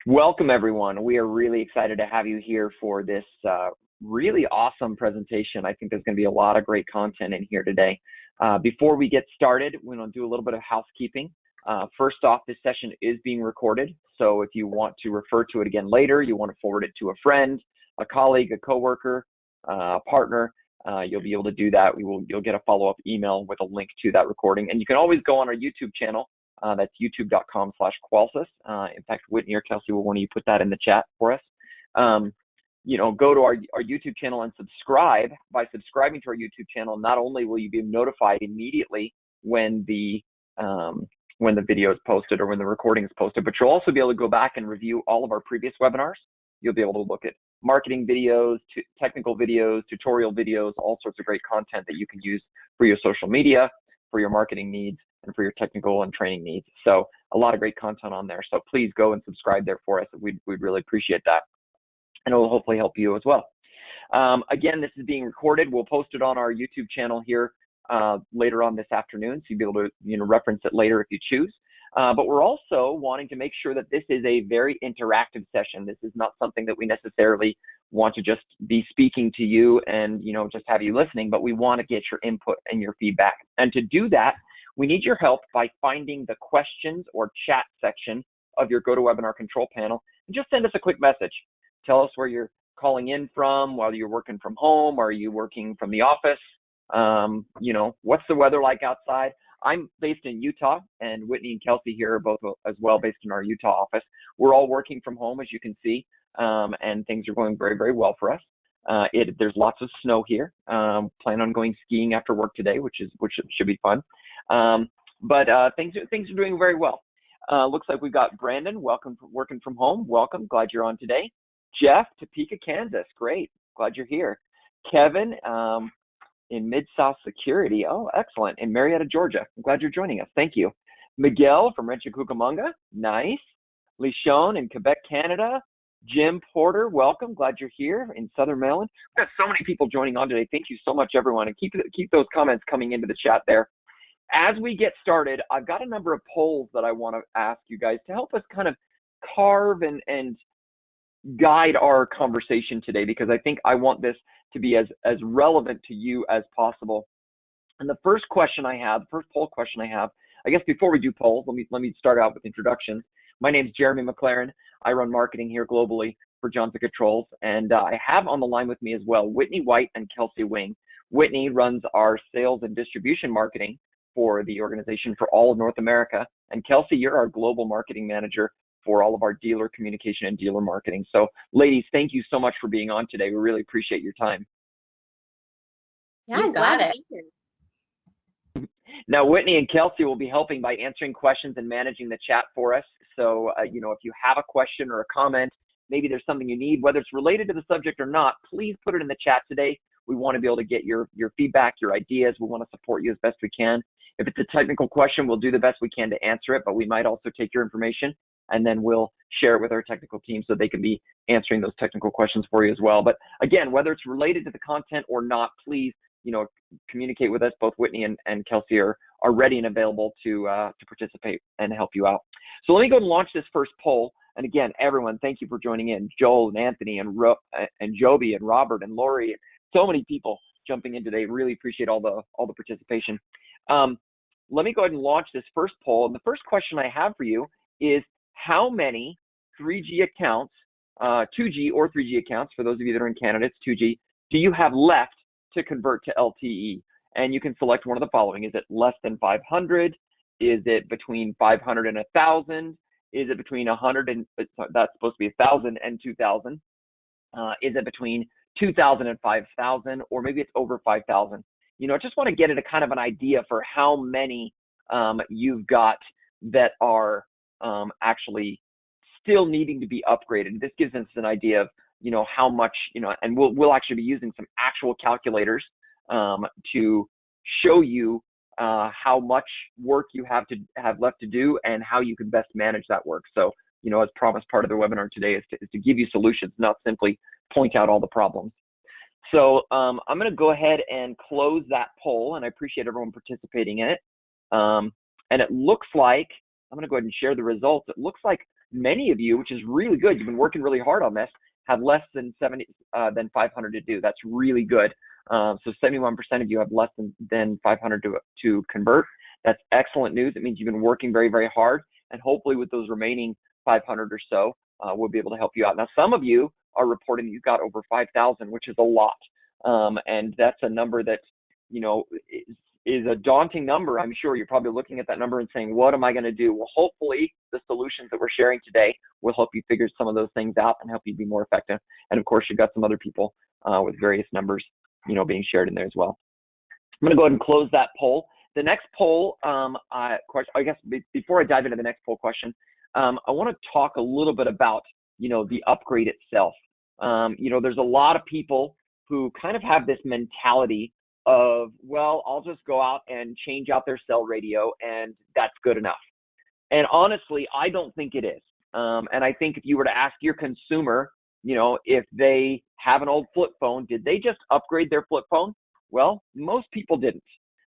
Welcome, everyone. We are really excited to have you here for this really awesome presentation. I think there's going to be a lot of great content in here today. Before we get started, we're going to do a little bit of housekeeping. First off, this session is being recorded, so if you want to refer to it again later, you want to forward it to a friend, a colleague, a coworker, a partner, you'll be able to do that. You'll get a follow-up email with a link to that recording, and you can always go on our YouTube channel. That's youtube.com/Qualsys. In fact, Whitney or Kelsey will want you put that in the chat for us. Go to our YouTube channel and subscribe. By subscribing to our YouTube channel, not only will you be notified immediately when the video is posted or when the recording is posted, but you'll also be able to go back and review all of our previous webinars. You'll be able to look at marketing videos, technical videos, tutorial videos, all sorts of great content that you can use for your social media, for your marketing needs, and for your technical and training needs. So a lot of great content on there. So please go and subscribe there for us. We'd really appreciate that. And it will hopefully help you as well. Again, this is being recorded. We'll post it on our YouTube channel here later on this afternoon, so you'll be able to reference it later if you choose. But we're also wanting to make sure that this is a very interactive session. This is not something that we necessarily want to just be speaking to you and just have you listening, but we want to get your input and your feedback. And to do that, we need your help by finding the questions or chat section of your GoToWebinar control panel and just send us a quick message. Tell us where you're calling in from, whether you're working from home, or are you working from the office? What's the weather like outside? I'm based in Utah, and Whitney and Kelsey here are both as well based in our Utah office. We're all working from home, as you can see, and things are going very, very well for us. There's lots of snow here. Plan on going skiing after work today, which should be fun. But things are doing very well. Looks like we've got Brandon. Welcome, working from home. Welcome. Glad you're on today. Jeff, Topeka, Kansas. Great. Glad you're here. Kevin, in Mid-South Security. Oh, excellent. In Marietta, Georgia. I'm glad you're joining us. Thank you. Miguel from Rancho Cucamonga. Nice. Lishon in Quebec, Canada. Jim Porter, welcome. Glad you're here in Southern Maryland. We've got so many people joining on today. Thank you so much, everyone. And keep those comments coming into the chat there. As we get started, I've got a number of polls that I want to ask you guys to help us kind of carve and guide our conversation today, because I think I want this to be as relevant to you as possible. And the first poll question I have, I guess before we do polls, let me start out with introductions. My name is Jeremy McLaren. I run marketing here globally for Johnson Controls, and I have on the line with me as well Whitney White and Kelsey Wing. Whitney runs our sales and distribution marketing for the organization for all of North America, and Kelsey, you're our global marketing manager for all of our dealer communication and dealer marketing. So ladies, thank you so much for being on today. We really appreciate your time. Yeah, I'm glad to be here. Now, Whitney and Kelsey will be helping by answering questions and managing the chat for us. So, if you have a question or a comment, maybe there's something you need, whether it's related to the subject or not, please put it in the chat today. We want to be able to get your feedback, your ideas. We want to support you as best we can. If it's a technical question, we'll do the best we can to answer it, but we might also take your information and then we'll share it with our technical team so they can be answering those technical questions for you as well. But again, whether it's related to the content or not, please, communicate with us. Both Whitney and Kelsey are ready and available to participate and help you out. So let me go and launch this first poll. And again, everyone, thank you for joining in. Joel and Anthony and Joby and Robert and Lori, so many people jumping in today. Really appreciate all the participation. Let me go ahead and launch this first poll. And the first question I have for you is, how many 3G accounts, 2G or 3G accounts, for those of you that are in Canada, it's 2G, do you have left to convert to LTE? And you can select one of the following. Is it less than 500? Is it between 500 and 1,000? Is it between 100 and, that's supposed to be 1,000 and 2,000? Is it between 2,000 and 5,000? Or maybe it's over 5,000? I just want to get at a kind of an idea for how many you've got that are actually still needing to be upgraded. This gives us an idea of, how much, and we'll actually be using some actual calculators to show you how much work you have left to do and how you can best manage that work. So, as promised, part of the webinar today is to give you solutions, not simply point out all the problems. So I'm going to go ahead and close that poll, and I appreciate everyone participating in it. And it looks like, I'm going to go ahead and share the results. It looks like many of you, which is really good, you've been working really hard on this, have less than 500 to do. That's really good. So 71% of you have less than 500 to convert. That's excellent news. It means you've been working very, very hard, and hopefully with those remaining 500 or so, we'll be able to help you out. Now, some of you are reporting that you've got over 5,000, which is a lot. And that's a number that, is a daunting number. I'm sure you're probably looking at that number and saying, what am I going to do? Well, hopefully the solutions that we're sharing today will help you figure some of those things out and help you be more effective. And of course, you've got some other people with various numbers, being shared in there as well. I'm going to go ahead and close that poll. The next poll, I guess before I dive into the next poll question, I want to talk a little bit about, the upgrade itself. There's a lot of people who kind of have this mentality of, well, I'll just go out and change out their cell radio and that's good enough. And honestly, I don't think it is. And I think if you were to ask your consumer, if they have an old flip phone, did they just upgrade their flip phone? Well, most people didn't.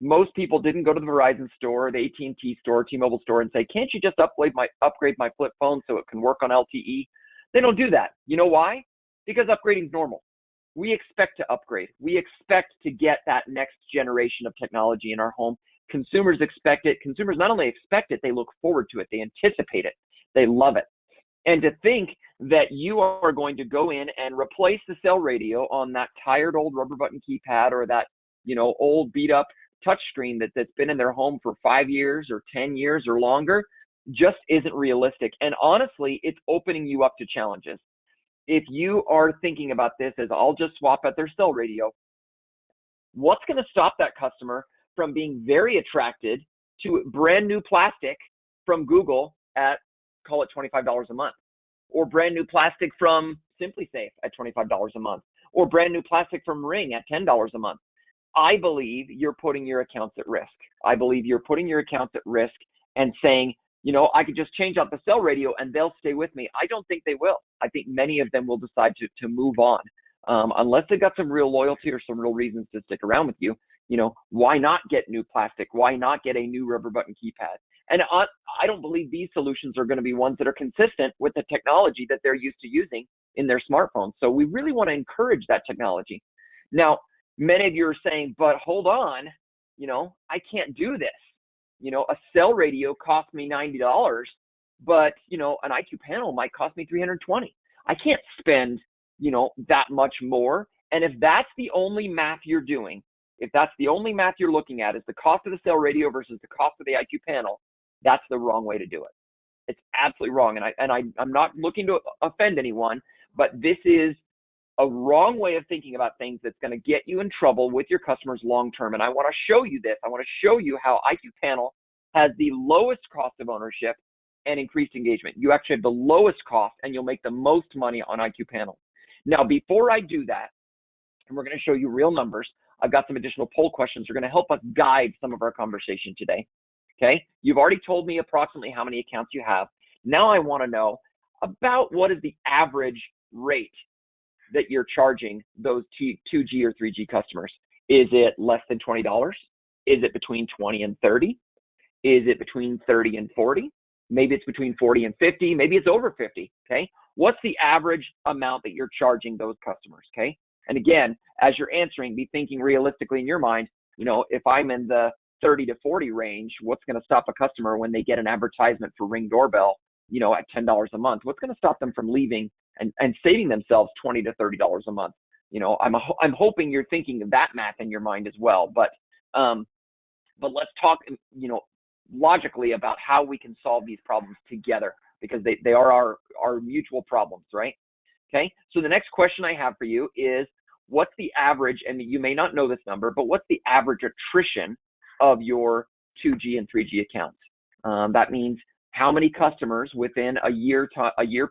Most people didn't go to the Verizon store, the AT&T store, T-Mobile store and say, can't you just upgrade my flip phone so it can work on LTE? They don't do that. You know why? Because upgrading is normal. We expect to upgrade. We expect to get that next generation of technology in our home. Consumers expect it. Consumers not only expect it, they look forward to it. They anticipate it. They love it. And to think that you are going to go in and replace the cell radio on that tired old rubber button keypad or that, old beat up touchscreen that's been in their home for 5 years or 10 years or longer just isn't realistic. And honestly, it's opening you up to challenges. If you are thinking about this as I'll just swap out their cell radio, what's going to stop that customer from being very attracted to brand new plastic from Google at, call it $25 a month, or brand new plastic from SimpliSafe at $25 a month, or brand new plastic from Ring at $10 a month? I believe you're putting your accounts at risk. I believe you're putting your accounts at risk and saying, I could just change out the cell radio and they'll stay with me. I don't think they will. I think many of them will decide to move on. Unless they've got some real loyalty or some real reasons to stick around with you, why not get new plastic? Why not get a new rubber button keypad? And I don't believe these solutions are going to be ones that are consistent with the technology that they're used to using in their smartphones. So we really want to encourage that technology. Now, many of you are saying, but hold on, I can't do this. A cell radio cost me $90, but, an IQ panel might cost me $320. I can't spend, that much more. And if that's the only math you're doing, if that's the only math you're looking at is the cost of the cell radio versus the cost of the IQ panel, that's the wrong way to do it. It's absolutely wrong. And I'm not looking to offend anyone, but this is a wrong way of thinking about things that's going to get you in trouble with your customers long term. And I want to show you this. I want to show you how IQ Panel has the lowest cost of ownership and increased engagement. You actually have the lowest cost and you'll make the most money on IQ Panel. Now, before I do that, and we're going to show you real numbers, I've got some additional poll questions that are going to help us guide some of our conversation today. Okay? You've already told me approximately how many accounts you have. Now I want to know about what is the average rate that you're charging those 2G or 3G customers. Is it less than $20? Is it between 20 and 30? Is it between 30 and 40? Maybe it's between 40 and 50. Maybe it's over 50. Okay. What's the average amount that you're charging those customers? Okay. And again, as you're answering, be thinking realistically in your mind, if I'm in the 30 to 40 range, what's going to stop a customer when they get an advertisement for Ring doorbell, at $10 a month? What's going to stop them from leaving and saving themselves $20 to $30 a month? I'm hoping you're thinking of that math in your mind as well. But let's talk, logically about how we can solve these problems together, because they are our mutual problems, right? Okay. So the next question I have for you is, what's the average, and you may not know this number, but what's the average attrition of your 2G and 3G accounts? That means how many customers within a year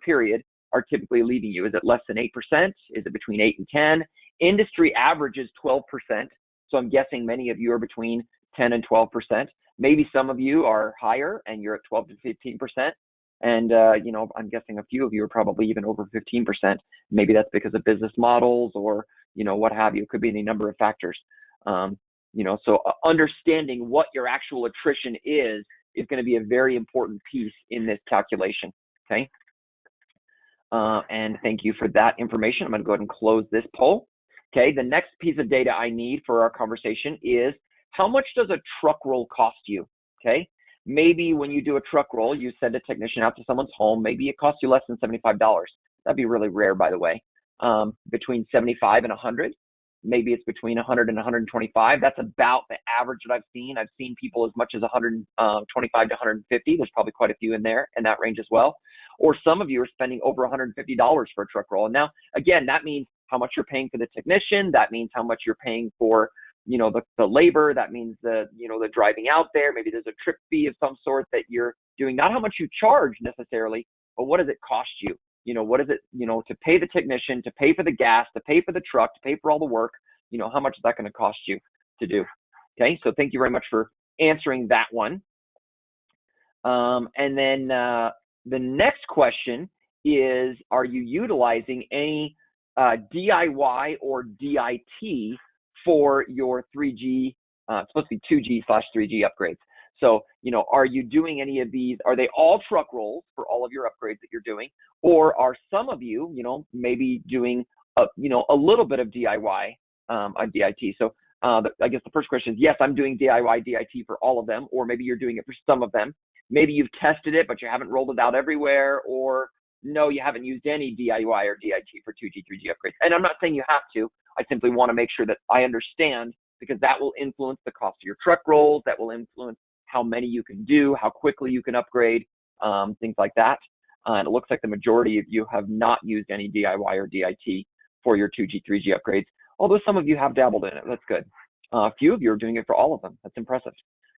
period are typically leaving you. Is it less than 8%? Is it between 8 and 10? Industry average is 12%. So I'm guessing many of you are between 10 and 12%. Maybe some of you are higher and you're at 12 to 15%. And, I'm guessing a few of you are probably even over 15%. Maybe that's because of business models or, what have you. It could be any number of factors. So understanding what your actual attrition is going to be a very important piece in this calculation. Okay. And thank you for that information. I'm going to go ahead and close this poll. Okay, the next piece of data I need for our conversation is how much does a truck roll cost you? Okay, maybe when you do a truck roll, you send a technician out to someone's home. Maybe it costs you less than $75. That'd be really rare, by the way. Between 75 and 100. Maybe it's between 100 and 125. That's about the average that I've seen. I've seen people as much as 125 to 150. There's probably quite a few in there in that range as well. Or some of you are spending over $150 for a truck roll. And now, again, that means how much you're paying for the technician. That means how much you're paying for, the labor. That means the driving out there. Maybe there's a trip fee of some sort that you're doing. Not how much you charge necessarily, but what does it cost you? What is it, to pay the technician, to pay for the gas, to pay for the truck, to pay for all the work, how much is that going to cost you to do? Okay, so thank you very much for answering that one. And then the next question is, are you utilizing any DIY or DIT for your 3G, it's supposed to be 2G/3G upgrades. So, are you doing any of these? Are they all truck rolls for all of your upgrades that you're doing? Or are some of you, maybe doing, a little bit of DIY on DIT? So I guess the first question is, yes, I'm doing DIY, DIT for all of them, or maybe you're doing it for some of them. Maybe you've tested it, but you haven't rolled it out everywhere, or no, you haven't used any DIY or DIT for 2G, 3G upgrades. And I'm not saying you have to. I simply want to make sure that I understand, because that will influence the cost of your truck rolls. That will influence how many you can do, how quickly you can upgrade, things like that. And it looks like the majority of you have not used any DIY or DIT for your 2G, 3G upgrades, although some of you have dabbled in it. That's good. A few of you are doing it for all of them. That's impressive.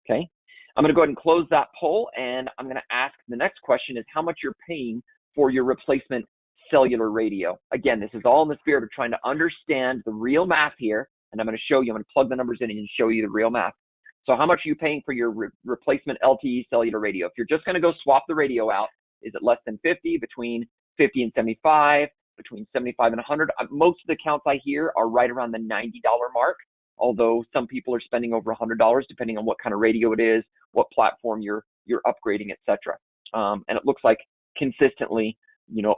Okay. I'm going to go ahead and close that poll, and I'm going to ask the next question is how much you're paying for your replacement cellular radio. Again, this is all in the spirit of trying to understand the real math here, and I'm going to show you, I'm going to plug the numbers in and show you the real math. So how much are you paying for your replacement LTE cellular radio? If you're just going to go swap the radio out, is it less than 50, between 50 and 75, between 75 and 100? Most of the accounts I hear are right around the $90 mark, although some people are spending over $100 depending on what kind of radio it is, what platform you're upgrading, etc. And it looks like consistently,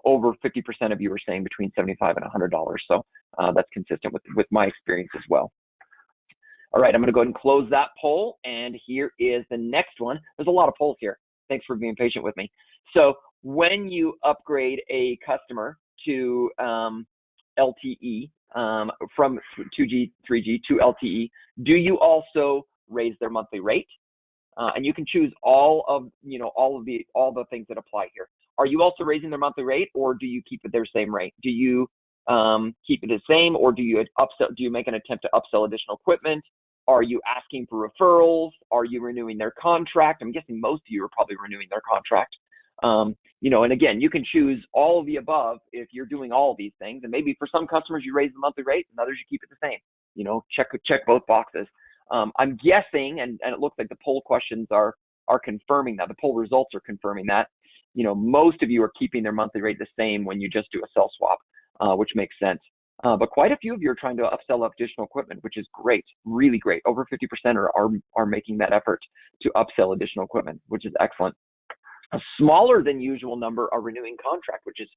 over 50% of you are saying between $75 and $100. So that's consistent with my experience as well. All right, I'm going to go ahead and close that poll, and here is the next one. There's a lot of polls here. Thanks for being patient with me. So when you upgrade a customer to LTE, from 2G, 3G to LTE, do you also raise their monthly rate? And you can choose all the things that apply here. Are you also raising their monthly rate, or do you keep it their same rate? Do you keep it the same, or do you make an attempt to upsell additional equipment? Are you asking for referrals? Are you renewing their contract? I'm guessing most of you are probably renewing their contract. And again, you can choose all of the above if you're doing all of these things. And maybe for some customers you raise the monthly rate, and others you keep it the same. Check both boxes. I'm guessing, and it looks like the poll questions are confirming that. The poll results are confirming that. Most of you are keeping their monthly rate the same when you just do a cell swap, which makes sense. But quite a few of you are trying to upsell additional equipment, which is great, really great. Over 50% are making that effort to upsell additional equipment, which is excellent. A smaller than usual number are renewing contract, which is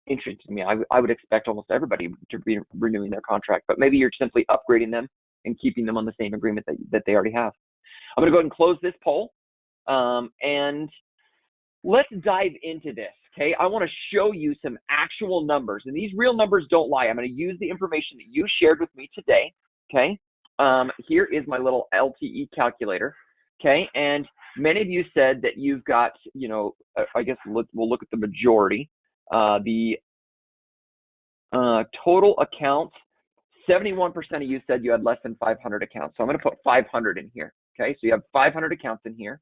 interesting to me. I would expect almost everybody to be renewing their contract, but maybe you're simply upgrading them and keeping them on the same agreement that they already have. I'm going to go ahead and close this poll, and let's dive into this. Okay, I want to show you some actual numbers, and these real numbers don't lie. I'm going to use the information that you shared with me today. Okay, here is my little LTE calculator. Okay, and many of you said that you've got, I guess we'll look at the majority. The total accounts, 71% of you said you had less than 500 accounts. So I'm going to put 500 in here. Okay, so you have 500 accounts in here.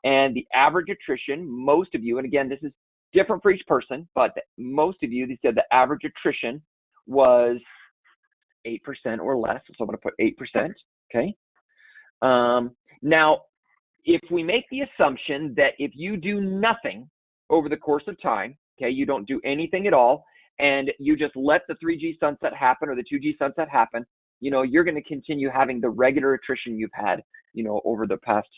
And the average attrition, most of you, and again, this is different for each person, but most of you, they said the average attrition was 8% or less. So I'm going to put 8%. Okay. Now, if we make the assumption that if you do nothing over the course of time, okay, you don't do anything at all, and you just let the 3G sunset happen or the 2G sunset happen, you're going to continue having the regular attrition you've had, over the past,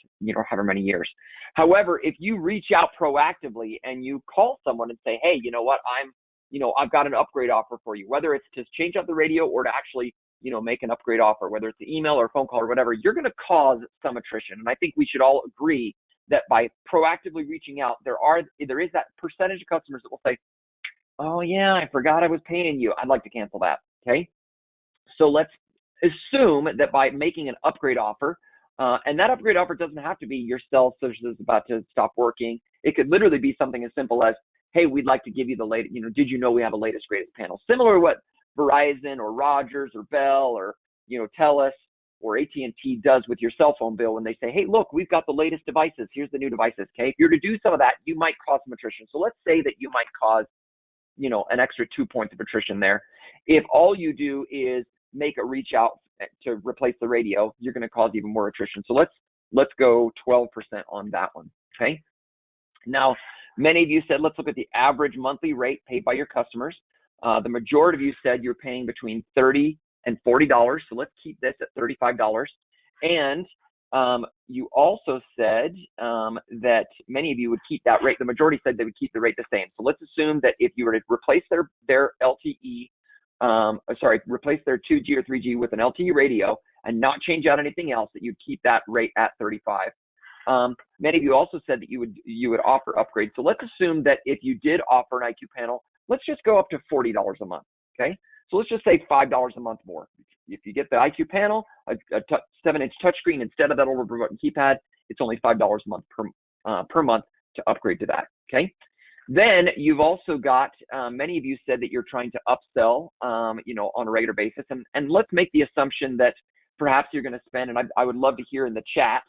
however many years. However, if you reach out proactively and you call someone and say, hey, you know what, I've got an upgrade offer for you, whether it's to change out the radio or to actually, make an upgrade offer, whether it's an email or a phone call or whatever, you're going to cause some attrition. And I think we should all agree that by proactively reaching out, there is that percentage of customers that will say, oh yeah, I forgot I was paying you. I'd like to cancel that. Okay. So let's assume that by making an upgrade offer, and that upgrade offer doesn't have to be your cell service is about to stop working. It could literally be something as simple as, hey, we'd like to give you the latest, did you know we have a latest greatest panel? Similar to what Verizon or Rogers or Bell or, TELUS or AT&T does with your cell phone bill when they say, hey, look, we've got the latest devices. Here's the new devices. Okay. If you're to do some of that, you might cause some attrition. So let's say that you might cause, an extra 2 points of attrition there. If all you do is make a reach out to replace the radio, you're going to cause even more attrition. So let's go 12% on that one. Okay. Now, many of you said, let's look at the average monthly rate paid by your customers. The majority of you said you're paying between $30 and $40. So let's keep this at $35. And you also said that many of you would keep that rate. The majority said they would keep the rate the same. So let's assume that if you were to replace their LTE, replace their 2G or 3G with an LTE radio and not change out anything else, that you'd keep that rate at 35. Many of you also said that you would offer upgrades. So let's assume that if you did offer an IQ panel, let's just go up to $40 a month. Okay. So let's just say $5 a month more. If you get the IQ panel, a 7-inch touchscreen instead of that over button keypad, it's only $5 a month per month to upgrade to that. Okay. Then you've also got, many of you said that you're trying to upsell, on a regular basis. And let's make the assumption that perhaps you're going to spend, and I would love to hear in the chat,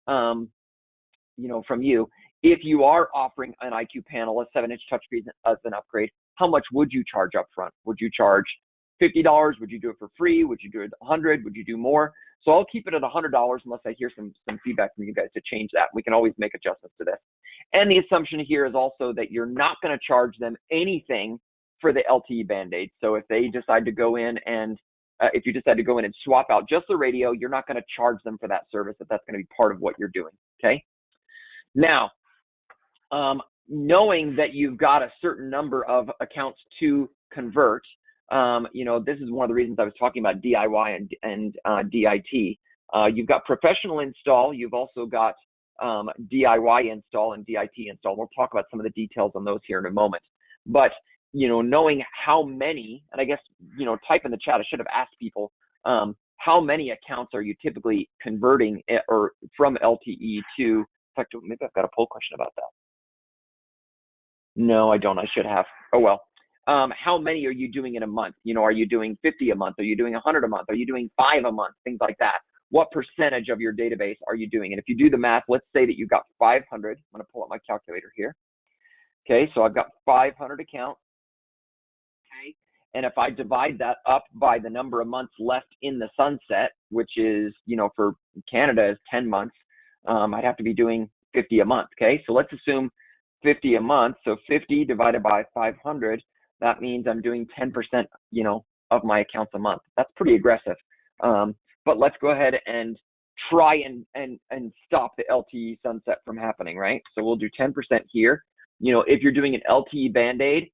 from you, if you are offering an IQ panel, a 7-inch touchscreen as an upgrade, how much would you charge up front? Would you charge $50? Would you do it for free? Would you do it $100? Would you do more? So I'll keep it at $100 unless I hear some feedback from you guys to change that. We can always make adjustments to this. And the assumption here is also that you're not going to charge them anything for the LTE Band-Aid. So if they decide to go in and if you decide to go in and swap out just the radio, you're not going to charge them for that service if that's going to be part of what you're doing. Okay. Now, knowing that you've got a certain number of accounts to convert, this is one of the reasons I was talking about DIY and DIT. You've got professional install. You've also got DIY install and DIT install. We'll talk about some of the details on those here in a moment. But, knowing how many, and I guess, type in the chat, I should have asked people, how many accounts are you typically converting or from LTE to, in fact, maybe I've got a poll question about that. No, I don't. I should have. Oh, well. How many are you doing in a month? Are you doing 50 a month? Are you doing 100 a month? Are you doing 5 a month? Things like that. What percentage of your database are you doing? And if you do the math, let's say that you've got 500. I'm going to pull up my calculator here. Okay, so I've got 500 accounts. Okay, and if I divide that up by the number of months left in the sunset, which is, for Canada is 10 months, I'd have to be doing 50 a month. Okay, so let's assume 50 a month. So 50 divided by 500, that means I'm doing 10%, of my accounts a month. That's pretty aggressive. But let's go ahead and try and stop the LTE sunset from happening, right? So we'll do 10% here. If you're doing an LTE Band-Aid,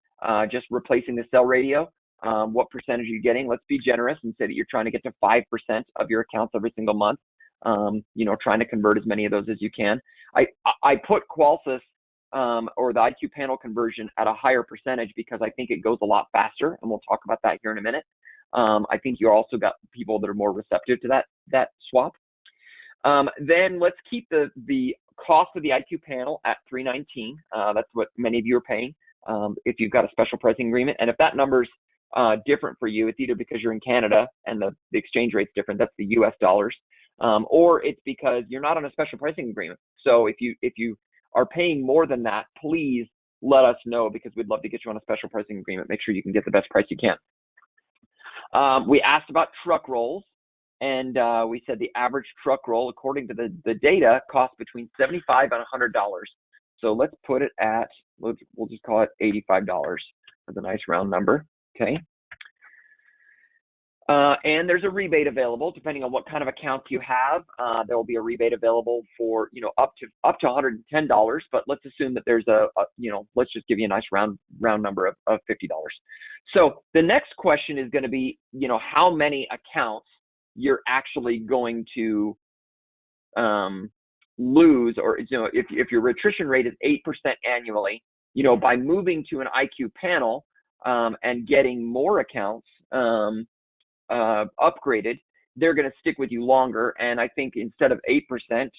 just replacing the cell radio, what percentage are you getting? Let's be generous and say that you're trying to get to 5% of your accounts every single month. Trying to convert as many of those as you can. I put Qualsys or the IQ panel conversion at a higher percentage because I think it goes a lot faster, and we'll talk about that here in a minute. I think you also got people that are more receptive to that swap. Then let's keep the cost of the IQ panel at $319. That's what many of you are paying if you've got a special pricing agreement. And if that number's different for you, it's either because you're in Canada and the exchange rate's different, that's the US dollars, or it's because you're not on a special pricing agreement. So if you are paying more than that, please let us know because we'd love to get you on a special pricing agreement. Make sure you can get the best price you can. We asked about truck rolls, and we said the average truck roll, according to the data, costs between $75 and $100. So let's put it at, we'll just call it $85 for the nice round number, okay? And there's a rebate available depending on what kind of account you have. There will be a rebate available for, up to $110. But let's assume that there's let's just give you a nice round number of $50. So the next question is going to be, how many accounts you're actually going to lose, or if your attrition rate is 8% annually, by moving to an IQ panel and getting more accounts upgraded, they're going to stick with you longer. And I think instead of 8%,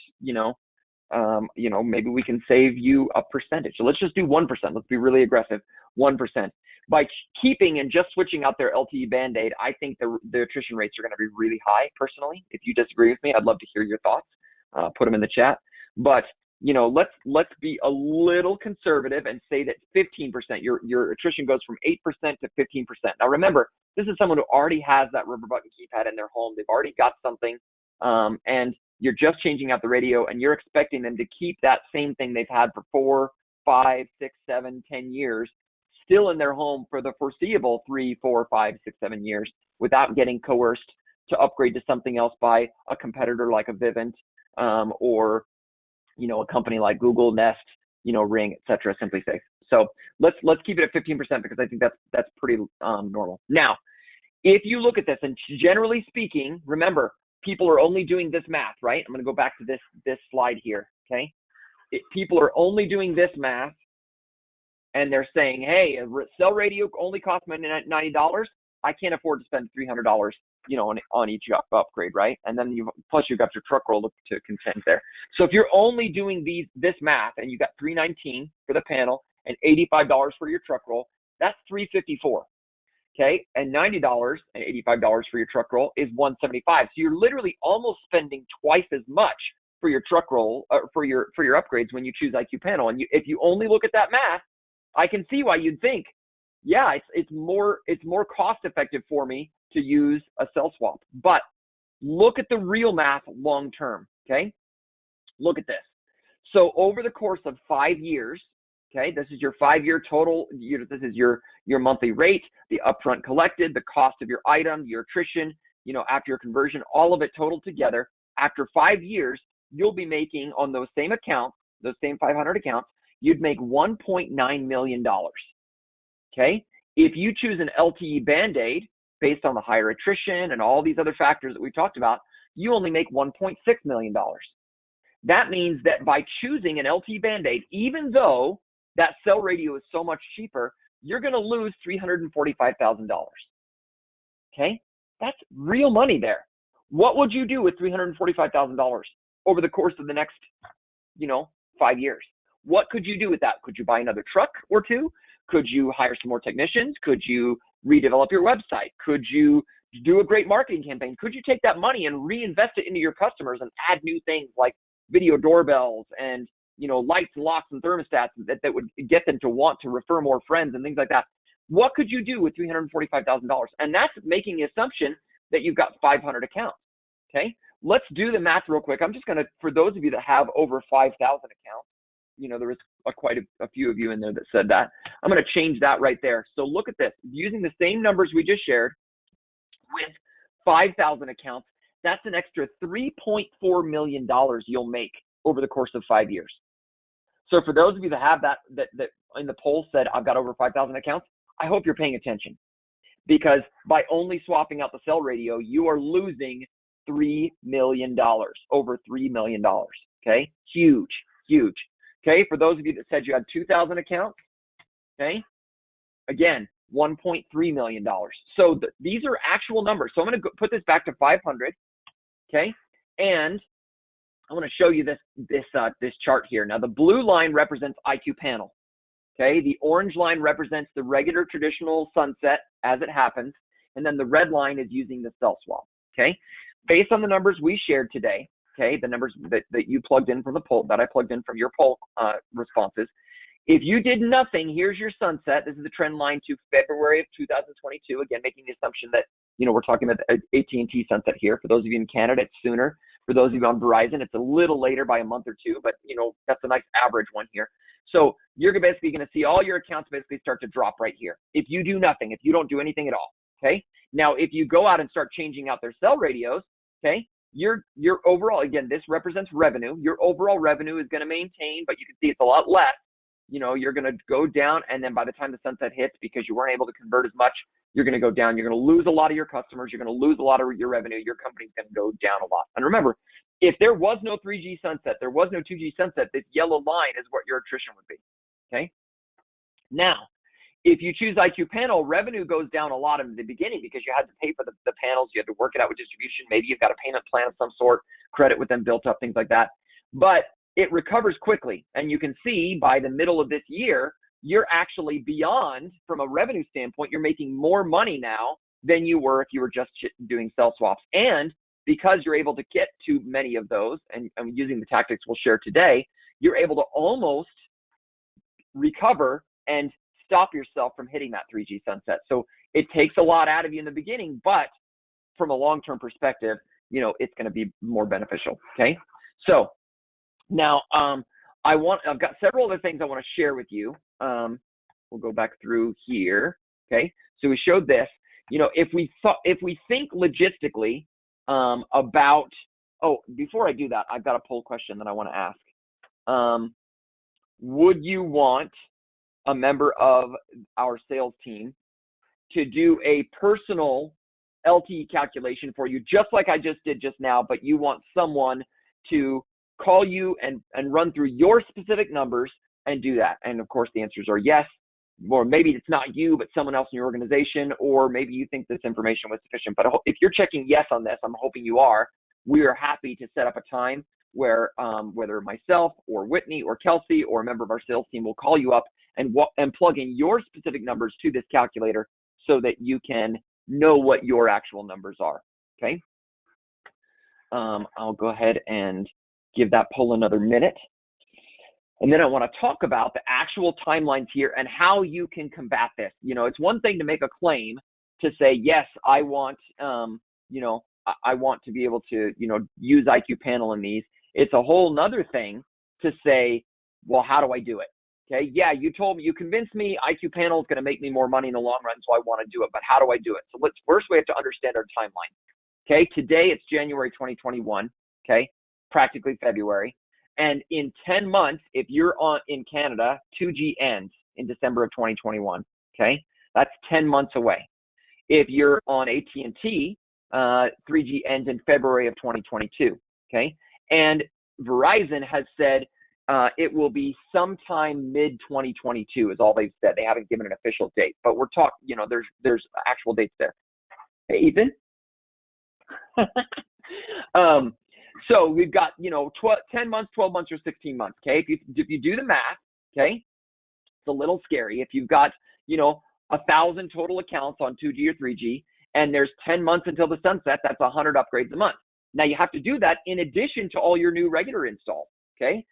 maybe we can save you a percentage. So let's just do 1%. Let's be really aggressive. 1%. By keeping and just switching out their LTE Band-Aid, I think the attrition rates are going to be really high, personally. If you disagree with me, I'd love to hear your thoughts. Put them in the chat. But, let's be a little conservative and say that 15%, your attrition goes from 8% to 15%. Now, remember, this is someone who already has that rubber button keypad in their home. They've already got something, and you're just changing out the radio, and you're expecting them to keep that same thing they've had for 4, 5, 6, 7, 10 years, still in their home for the foreseeable 3, 4, 5, 6, 7 years without getting coerced to upgrade to something else by a competitor like a Vivint, or a company like Google, Nest, Ring, etc., Simply Safe. So let's keep it at 15% because I think that's pretty normal. Now, if you look at this, and generally speaking, remember, people are only doing this math, right? I'm going to go back to this slide here, okay? People are only doing this math, and they're saying, hey, a cell radio only costs me $90. I can't afford to spend $300, on each upgrade, right? And then plus you've got your truck roll to contend there. So if you're only doing this math, and you got $319 for the panel and $85 for your truck roll, that's $354. Okay, and $90 and $85 for your truck roll is $175. So you're literally almost spending twice as much for your truck roll, for your upgrades when you choose IQ panel. And if you only look at that math, I can see why you'd think, yeah, it's more cost effective for me to use a cell swap. But look at the real math long term. Okay, look at this. So over the course of 5 years, okay, this is your 5-year total. This is your monthly rate, the upfront collected, the cost of your item, your attrition, after your conversion, all of it totaled together. After 5 years, you'll be making on those same accounts, those same 500 accounts, you'd make $1.9 million. Okay, if you choose an LTE Band-Aid based on the higher attrition and all these other factors that we talked about, you only make $1.6 million. That means that by choosing an LTE Band-Aid, even though that cell radio is so much cheaper, you're going to lose $345,000. Okay, that's real money there. What would you do with $345,000 over the course of the next, 5 years? What could you do with that? Could you buy another truck or two? Could you hire some more technicians? Could you redevelop your website? Could you do a great marketing campaign? Could you take that money and reinvest it into your customers and add new things like video doorbells and lights and locks and thermostats that would get them to want to refer more friends and things like that? What could you do with $345,000? And that's making the assumption that you've got 500 accounts. Okay, let's do the math real quick. I'm just going to, for those of you that have over 5,000 accounts, there was quite a few of you in there that said that. I'm going to change that right there. So look at this. Using the same numbers we just shared with 5,000 accounts, that's an extra $3.4 million you'll make over the course of 5 years. So for those of you that have that in the poll said, I've got over 5,000 accounts, I hope you're paying attention, because by only swapping out the cell radio, you are losing $3 million, over $3 million. Okay, huge. Okay, for those of you that said you had 2,000 accounts, okay, again, $1.3 million. So these are actual numbers. So I'm going to put this back to 500, okay, and I want to show you this chart here. Now, the blue line represents IQ panel, okay? The orange line represents the regular traditional sunset as it happens, and then the red line is using the cell swap, okay? Based on the numbers we shared today, okay, the numbers that you plugged in from the poll, that I plugged in from your poll responses, if you did nothing, here's your sunset. This is the trend line to February of 2022. Again, making the assumption that, we're talking about AT&T sunset here. For those of you in Canada, it's sooner. For those of you on Verizon, it's a little later by a month or two, but, that's a nice average one here. So you're basically going to see all your accounts basically start to drop right here. If you do nothing, if you don't do anything at all, okay? Now, if you go out and start changing out their cell radios, okay, your overall, again, this represents revenue. Your overall revenue is going to maintain, but you can see it's a lot less. You're going to go down, and then by the time the sunset hits, because you weren't able to convert as much, you're going to go down. You're going to lose a lot of your customers. You're going to lose a lot of your revenue. Your company's going to go down a lot. And remember, if there was no 3G sunset, there was no 2G sunset, this yellow line is what your attrition would be, okay? Now, if you choose IQ Panel, revenue goes down a lot in the beginning because you had to pay for the panels. You had to work it out with distribution. Maybe you've got a payment plan of some sort, credit with them built up, things like that. But it recovers quickly. And you can see by the middle of this year, you're actually beyond, from a revenue standpoint, you're making more money now than you were if you were just doing cell swaps. And because you're able to get to many of those, and using the tactics we'll share today, you're able to almost recover and stop yourself from hitting that 3G sunset. So it takes a lot out of you in the beginning, but from a long-term perspective, it's going to be more beneficial. Okay. So now I've got several other things I want to share with you. We'll go back through here. Okay. So we showed this, if we think logistically about, before I do that, I've got a poll question that I want to ask. Would you want a member of our sales team to do a personal LTE calculation for you, just like I just did just now, but you want someone to call you and run through your specific numbers and do that? And of course, the answers are yes, or maybe it's not you, but someone else in your organization, or maybe you think this information was sufficient. But if you're checking yes on this, I'm hoping you are. We are happy to set up a time where whether myself or Whitney or Kelsey or a member of our sales team will call you up and plug in your specific numbers to this calculator so that you can know what your actual numbers are, okay? I'll go ahead and give that poll another minute. And then I want to talk about the actual timelines here and how you can combat this. It's one thing to make a claim to say, yes, I want, I want to be able to, use IQ Panel in these. It's a whole nother thing to say, well, how do I do it? Okay, yeah, you convinced me IQ Panel is going to make me more money in the long run, so I want to do it, but how do I do it? So first we have to understand our timeline. Okay, today it's January 2021, okay, practically February. And in 10 months, if you're in Canada, 2G ends in December of 2021, okay? That's 10 months away. If you're on AT&T, 3G ends in February of 2022, okay? And Verizon has said it will be sometime mid-2022 is all they've said. They haven't given an official date, but we're talking, there's actual dates there. Hey, Ethan? So we've got, 10 months, 12 months, or 16 months, okay? If you do the math, okay, it's a little scary. If you've got, 1,000 total accounts on 2G or 3G, and there's 10 months until the sunset, that's 100 upgrades a month. Now you have to do that in addition to all your new regular installs, okay?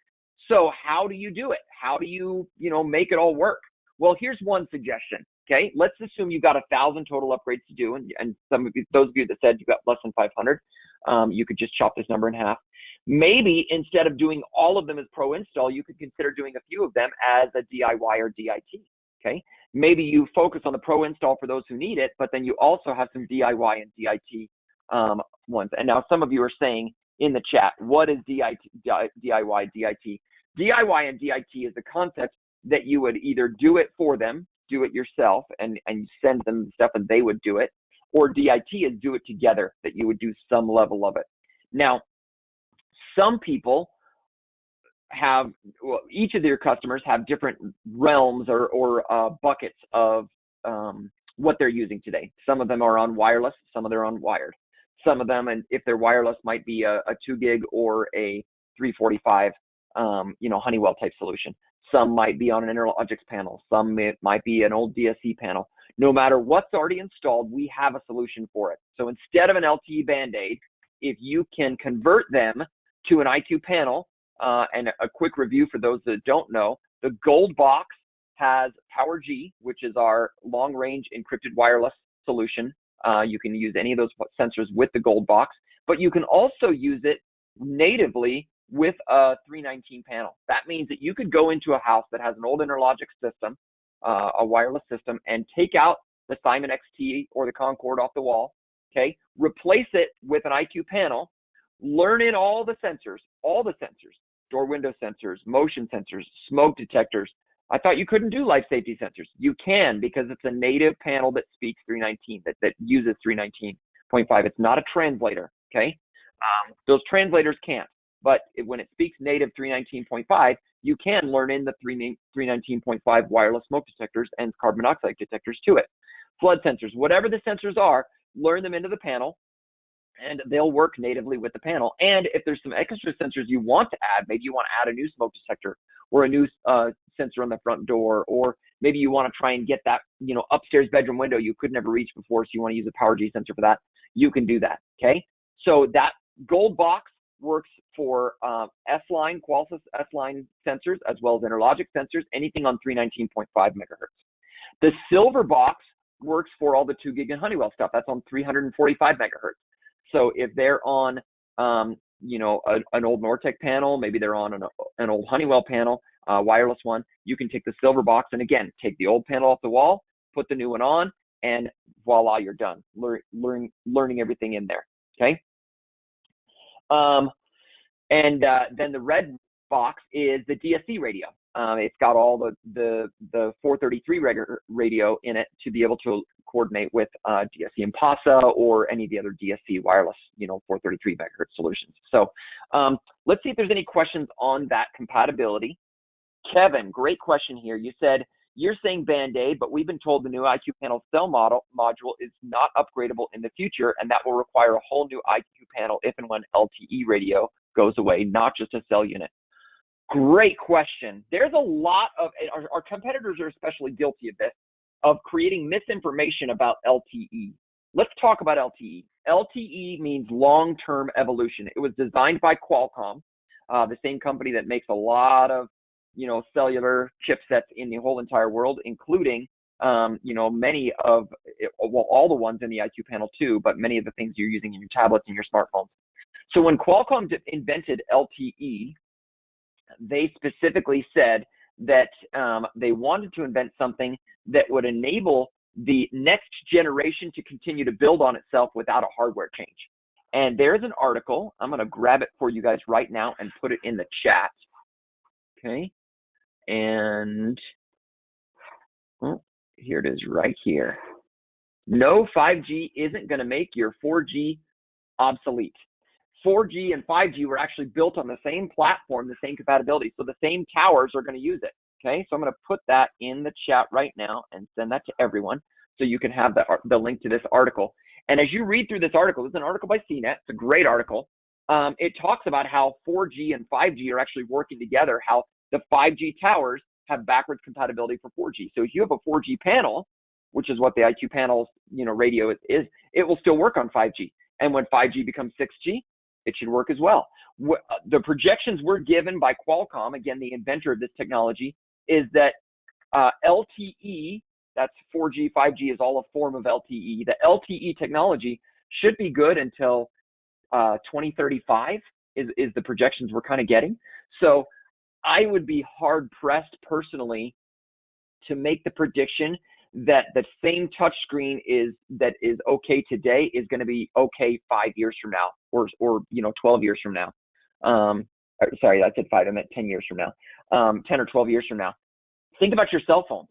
So how do you do it? How do you, make it all work? Well, here's one suggestion, okay? Let's assume you've got 1,000 total upgrades to do, and some of you, those of you that said you got less than 500, you could just chop this number in half. Maybe instead of doing all of them as pro install, you could consider doing a few of them as a DIY or DIT, okay? Maybe you focus on the pro install for those who need it, but then you also have some DIY and DIT ones. And now some of you are saying in the chat, what is DIY, DIT? DIY and DIT is the concept that you would either do it for them, do it yourself, and send them stuff and they would do it, or DIT is do it together, that you would do some level of it. Now, some people have, each of their customers have different realms or buckets of what they're using today. Some of them are on wireless, some of them are on wired. Some of them, and if they're wireless, might be a 2 gig or a 345, Honeywell type solution. Some might be on an Interlogix panel. Some might be an old DSC panel. No matter what's already installed, we have a solution for it. So instead of an LTE Band-Aid, if you can convert them to an IQ Panel, and a quick review for those that don't know, the gold box has PowerG, which is our long-range encrypted wireless solution. You can use any of those sensors with the gold box, but you can also use it natively with a 319 panel. That means that you could go into a house that has an old Interlogix system, a wireless system, and take out the Simon XT or the Concorde off the wall, okay? Replace it with an IQ panel, learn in all the sensors, door window sensors, motion sensors, smoke detectors. I thought you couldn't do life safety sensors. You can, because it's a native panel that speaks 319, that uses 319.5. It's not a translator, okay? Those translators can't. But when it speaks native 319.5, you can learn in the 319.5 wireless smoke detectors and carbon monoxide detectors to it. Flood sensors, whatever the sensors are, learn them into the panel, and they'll work natively with the panel. And if there's some extra sensors you want to add, maybe you want to add a new smoke detector or a new sensor on the front door, or maybe you want to try and get that, upstairs bedroom window you could never reach before, so you want to use a Power G sensor for that, you can do that, okay? So that gold box works for S-line, Qualys S-line sensors, as well as interlogic sensors, anything on 319.5 megahertz. The silver box works for all the 2 gig and Honeywell stuff. That's on 345 megahertz. So if they're on, an old Nortec panel, maybe they're on an old Honeywell panel, wireless one, you can take the silver box and, again, take the old panel off the wall, put the new one on, and voila, you're done. Learning everything in there, okay? Then the red box is the DSC radio. It's got all the 433 radio in it to be able to coordinate with DSC and PASA or any of the other DSC wireless, 433 megahertz solutions. So let's see if there's any questions on that compatibility. Kevin, great question here. You said, you're saying Band-Aid, but we've been told the new IQ panel cell module is not upgradable in the future, and that will require a whole new IQ panel if and when LTE radio goes away, not just a cell unit. Great question. There's a lot of, our competitors are especially guilty of this, of creating misinformation about LTE. Let's talk about LTE. LTE means long-term evolution. It was designed by Qualcomm, the same company that makes a lot of, cellular chipsets in the whole entire world, including, many of, all the ones in the IQ panel too, but many of the things you're using in your tablets and your smartphones. So when Qualcomm invented LTE, they specifically said that they wanted to invent something that would enable the next generation to continue to build on itself without a hardware change. And there's an article. I'm going to grab it for you guys right now and put it in the chat. Okay. And here it is right here. No, 5G isn't going to make your 4G obsolete. 4G and 5G were actually built on the same platform, the same compatibility. So the same towers are going to use it. Okay, so I'm going to put that in the chat right now and send that to everyone so you can have the link to this article. And as you read through this article, it's an article by CNET. It's a great article. It talks about how 4G and 5G are actually working together, how the 5G towers have backwards compatibility for 4G. So if you have a 4G panel, which is what the IQ panel's radio is, it will still work on 5G. And when 5G becomes 6G, it should work as well. The projections were given by Qualcomm, again, the inventor of this technology, is that LTE, that's 4G, 5G is all a form of LTE. The LTE technology should be good until 2035 is the projections we're kind of getting. So I would be hard pressed personally to make the prediction that the same touchscreen that is okay today is going to be okay 5 years from now, or 12 years from now. Sorry, I said 5. I meant 10 years from now. 10 or 12 years from now. Think about your cell phones.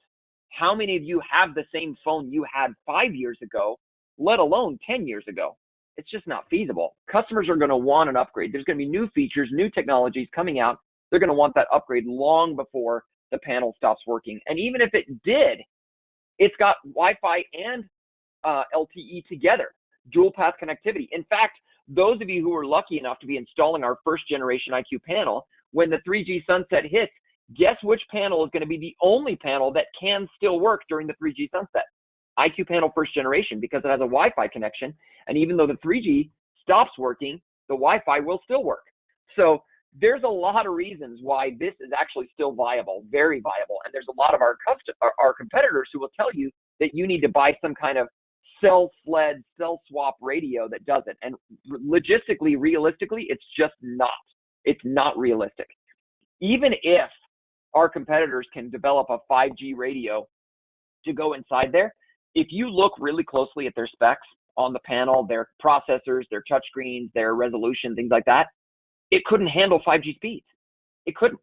How many of you have the same phone you had 5 years ago, let alone 10 years ago? It's just not feasible. Customers are going to want an upgrade. There's going to be new features, new technologies coming out. They're going to want that upgrade long before the panel stops working. And even if it did, it's got Wi-Fi and LTE together, dual path connectivity. In fact, those of you who are lucky enough to be installing our first generation IQ panel, when the 3G sunset hits, guess which panel is going to be the only panel that can still work during the 3G sunset? IQ panel first generation, because it has a Wi-Fi connection. And even though the 3G stops working, the Wi-Fi will still work. So there's a lot of reasons why this is actually still viable, very viable. And there's a lot of our competitors who will tell you that you need to buy some kind of cell swap radio that does it. And logistically, realistically, it's just not. It's not realistic. Even if our competitors can develop a 5G radio to go inside there, if you look really closely at their specs on the panel, their processors, their touchscreens, their resolution, things like that, it couldn't handle 5G speeds. It couldn't.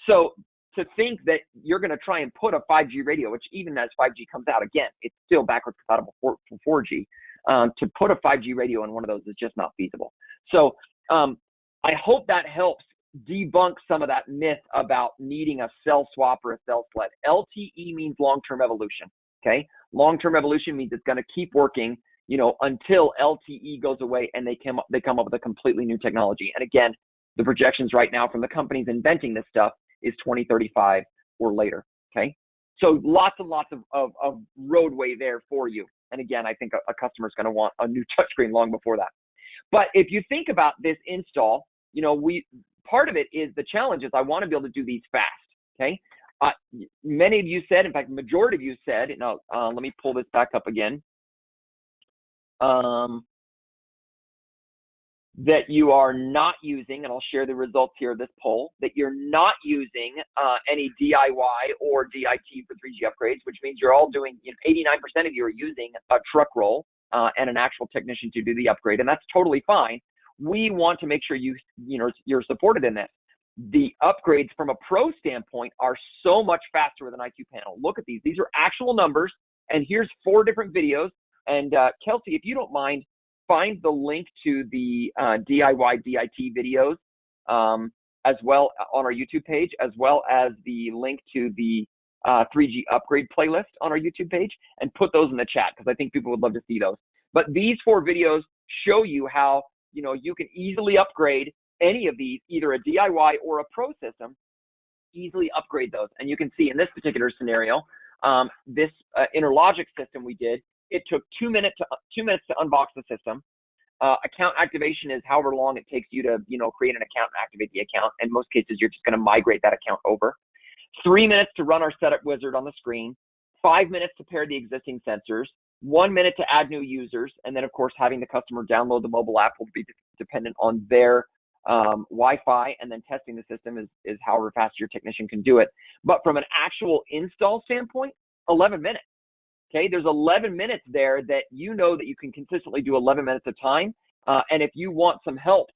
So to think that you're going to try and put a 5G radio, which even as 5G comes out, again, it's still backwards compatible for 4G, to put a 5G radio in one of those is just not feasible. So I hope that helps debunk some of that myth about needing a cell swap or a cell sled. LTE means long-term evolution, okay? Long-term evolution means it's going to keep working, until LTE goes away and they come up with a completely new technology. And again, the projections right now from the companies inventing this stuff is 2035 or later, okay? So lots and lots of roadway there for you. And again, I think a customer is going to want a new touchscreen long before that. But if you think about this install, part of it is the challenge is I want to be able to do these fast, okay? Many of you said, in fact, the majority of you said, let me pull this back up again, that you are not using, and I'll share the results here of this poll, that you're not using any DIY or DIT for 3G upgrades, which means you're all doing, 89% of you are using a truck roll and an actual technician to do the upgrade, and that's totally fine. We want to make sure you're supported in this. The upgrades from a pro standpoint are so much faster with an IQ panel. Look at these. These are actual numbers, and here's 4 different videos. And Kelsey, if you don't mind, find the link to the DIY DIT videos as well on our YouTube page, as well as the link to the 3G upgrade playlist on our YouTube page, and put those in the chat because I think people would love to see those. But these 4 videos show you how you can easily upgrade any of these, either a DIY or a pro system, easily upgrade those. And you can see in this particular scenario, this Interlogic system we did, it took 2 minutes to unbox the system. Account activation is however long it takes you to, create an account and activate the account. In most cases, you're just going to migrate that account over. 3 minutes to run our setup wizard on the screen. 5 minutes to pair the existing sensors. 1 minute to add new users. And then, of course, having the customer download the mobile app will be dependent on their Wi-Fi, and then testing the system is however fast your technician can do it. But from an actual install standpoint, 11 minutes. Okay, there's 11 minutes there that that you can consistently do 11 minutes of time. And if you want some help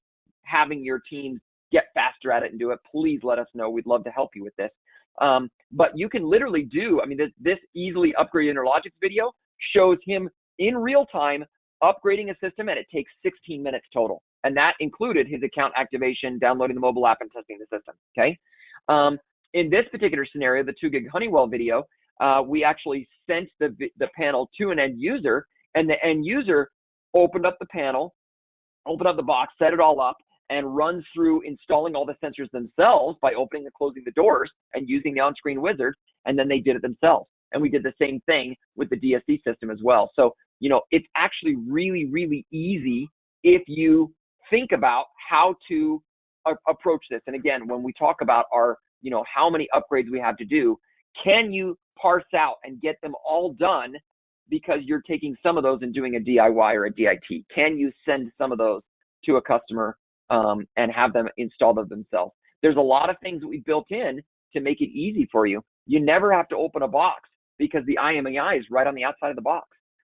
having your team get faster at it and do it, please let us know. We'd love to help you with this. But you can literally do, this easily upgrade Interlogic video shows him in real time upgrading a system, and it takes 16 minutes total. And that included his account activation, downloading the mobile app, and testing the system, okay? In this particular scenario, the 2 gig Honeywell video, we actually sent the panel to an end user, and the end user opened up the panel, opened up the box, set it all up, and runs through installing all the sensors themselves by opening and closing the doors and using the on-screen wizard, and then they did it themselves. And we did the same thing with the DSC system as well. So, it's actually really, really easy if you think about how to approach this. And again, when we talk about our, how many upgrades we have to do, can you parse out and get them all done because you're taking some of those and doing a DIY or a DIT? Can you send some of those to a customer and have them install them themselves? There's a lot of things that we built in to make it easy for you. You never have to open a box because the IMEI is right on the outside of the box.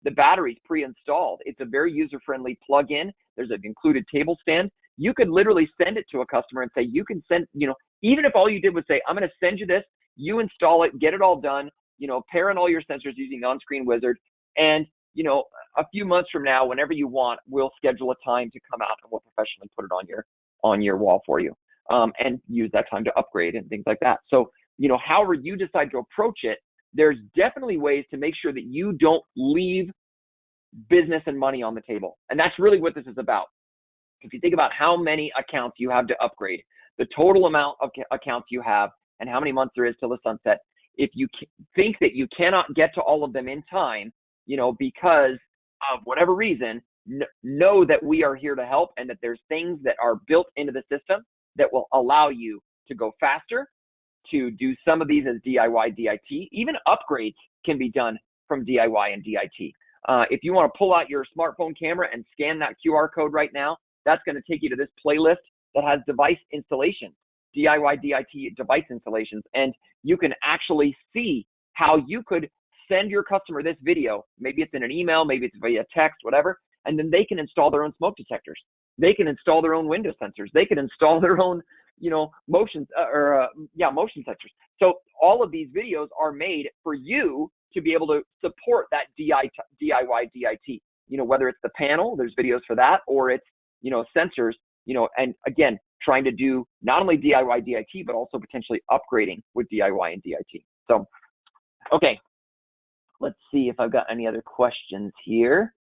The battery's pre-installed. It's a very user-friendly plug-in. There's an included table stand. You could literally send it to a customer and say, you can send, even if all you did was say, I'm going to send you this, you install it, get it all done, pair in all your sensors using the on-screen wizard. And, a few months from now, whenever you want, we'll schedule a time to come out and we'll professionally put it on your wall for you, and use that time to upgrade and things like that. So, however you decide to approach it, there's definitely ways to make sure that you don't leave business and money on the table. And that's really what this is about. If you think about how many accounts you have to upgrade, the total amount of accounts you have, and how many months there is till the sunset, if you think that you cannot get to all of them in time, because of whatever reason, know that we are here to help, and that there's things that are built into the system that will allow you to go faster, to do some of these as DIY, DIT. Even upgrades can be done from DIY and DIT. If you want to pull out your smartphone camera and scan that QR code right now, that's going to take you to this playlist that has device installations, DIY, DIT device installations. And you can actually see how you could send your customer this video. Maybe it's in an email, maybe it's via text, whatever, and then they can install their own smoke detectors. They can install their own window sensors. They can install their own, motion sensors. So all of these videos are made for you to be able to support that DIY DIT. Whether it's the panel, there's videos for that, or it's, sensors, and again, trying to do not only DIY DIT, but also potentially upgrading with DIY and DIT. So, okay, let's see if I've got any other questions here.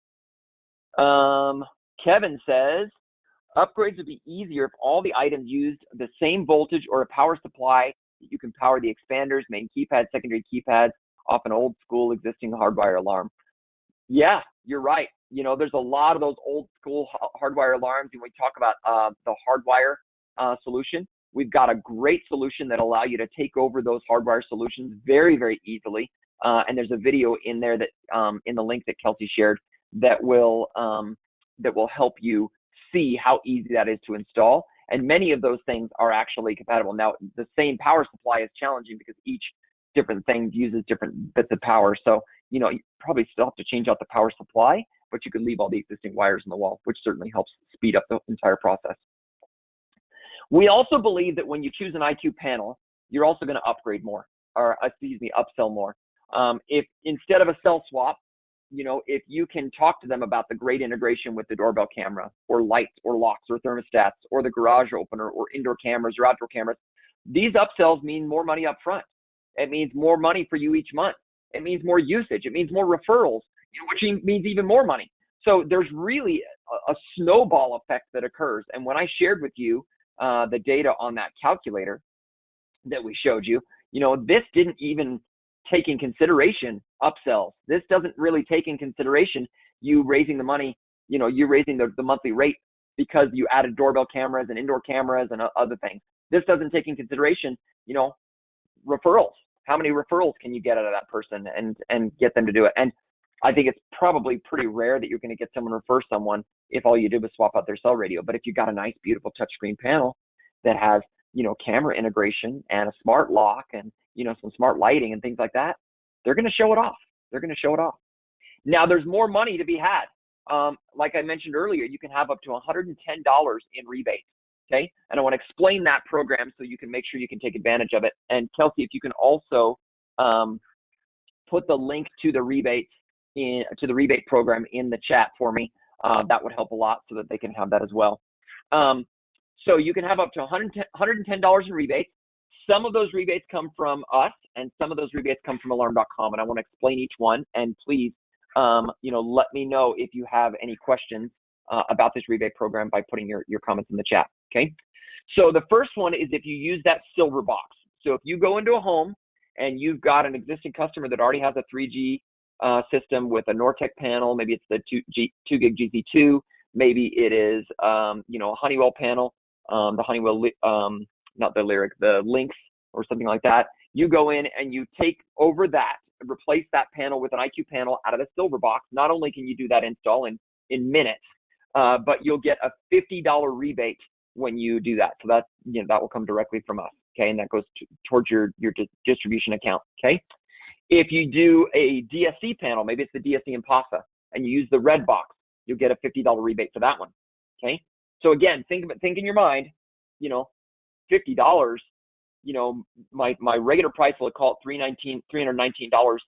Kevin says, upgrades would be easier if all the items used the same voltage or a power supply that you can power the expanders, main keypad, secondary keypads, off an old school existing hardwire alarm. Yeah, you're right. There's a lot of those old school hardwire alarms. And when we talk about the hardwire solution, we've got a great solution that allow you to take over those hardwire solutions very, very easily. And there's a video in there that in the link that Kelsey shared that will help you see how easy that is to install. And many of those things are actually compatible. Now, the same power supply is challenging because each different thing uses different bits of power. So, you probably still have to change out the power supply, but you can leave all the existing wires in the wall, which certainly helps speed up the entire process. We also believe that when you choose an IQ panel, you're also going to upgrade more, or upsell more. If instead of a cell swap, if you can talk to them about the great integration with the doorbell camera or lights or locks or thermostats or the garage opener or indoor cameras or outdoor cameras, these upsells mean more money up front. It means more money for you each month. It means more usage. It means more referrals, which means even more money. So there's really a snowball effect that occurs. And when I shared with you the data on that calculator that we showed you, this didn't even take in consideration upsells. This doesn't really take in consideration you raising the money, you raising the monthly rate because you added doorbell cameras and indoor cameras and other things. This doesn't take in consideration, referrals. How many referrals can you get out of that person and get them to do it? And I think it's probably pretty rare that you're going to get someone refer someone if all you did was swap out their cell radio. But if you got a nice, beautiful touchscreen panel that has, camera integration and a smart lock and, some smart lighting and things like that, they're going to show it off. They're going to show it off. Now, there's more money to be had. Like I mentioned earlier, you can have up to $110 in rebates. Okay. And I want to explain that program so you can make sure you can take advantage of it. And Kelsey, if you can also put the link to the rebate program in the chat for me, that would help a lot so that they can have that as well. So you can have up to $110 in rebates. Some of those rebates come from us and some of those rebates come from alarm.com. And I want to explain each one. And please, let me know if you have any questions about this rebate program by putting your comments in the chat. Okay. So the first one is if you use that silver box. So if you go into a home and you've got an existing customer that already has a 3G system with a Nortec panel, maybe it's the 2 gig GZ2, maybe it is, a Honeywell panel, the Honeywell, not the Lyric, the Lynx or something like that. You go in and you take over that, replace that panel with an IQ panel out of the silver box. Not only can you do that install in minutes, but you'll get a $50 rebate when you do that. So that, that will come directly from us. Okay. And that goes towards your distribution account. Okay. If you do a DSC panel, maybe it's the DSC Impasa, and you use the red box, you'll get a $50 rebate for that one. Okay. So again, think in your mind, $50, my regular price, will call it $319, for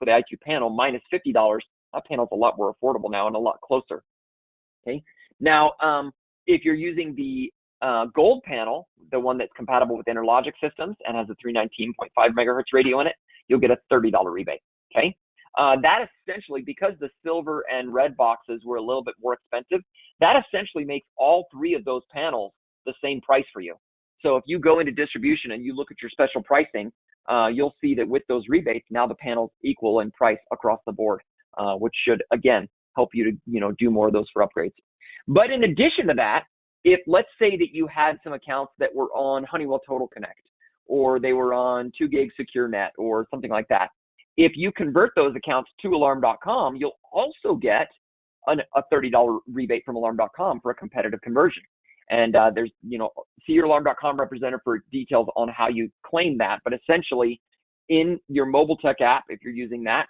the IQ panel minus $50. That panel's a lot more affordable now and a lot closer. Okay. Now, if you're using the gold panel, the one that's compatible with Interlogic systems and has a 319.5 megahertz radio in it, you'll get a $30 rebate. Okay. That essentially, because the silver and red boxes were a little bit more expensive, that essentially makes all three of those panels the same price for you. So if you go into distribution and you look at your special pricing, you'll see that with those rebates, now the panels equal in price across the board, which should, again, help you to, do more of those for upgrades. But in addition to that, if let's say that you had some accounts that were on Honeywell Total Connect, or they were on 2 gig secure net or something like that, if you convert those accounts to alarm.com, you'll also get a $30 rebate from alarm.com for a competitive conversion. And there's, see your alarm.com representative for details on how you claim that. But essentially, in your mobile tech app, if you're using that,